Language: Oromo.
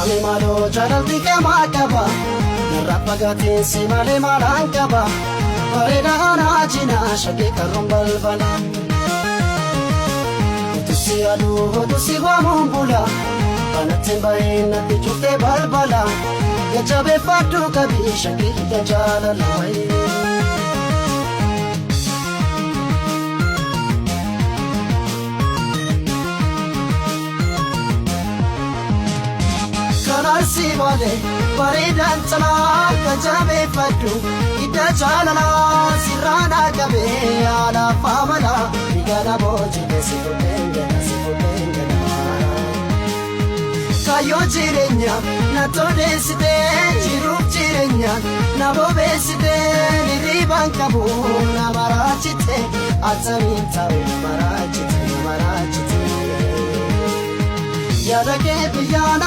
Mami malo jalalti kama kaba Narapagati si male malang kaba Pareda ana jina shaki karum balbala Tusi adu tusi wamumbula Panatin bahin nati jute balbala Gajabe fatu kabi shaki gajala lawai Kanarsi wale Paridan chala Gajabe fatu Ida chalala Sirana kabe Ala famala Igana boji Sifutengena Kayo jirenya Na todesite Jiruk jirenya Na bobesite Niriban kabu Na marachite Atsamintau Marachite Yada ke piyana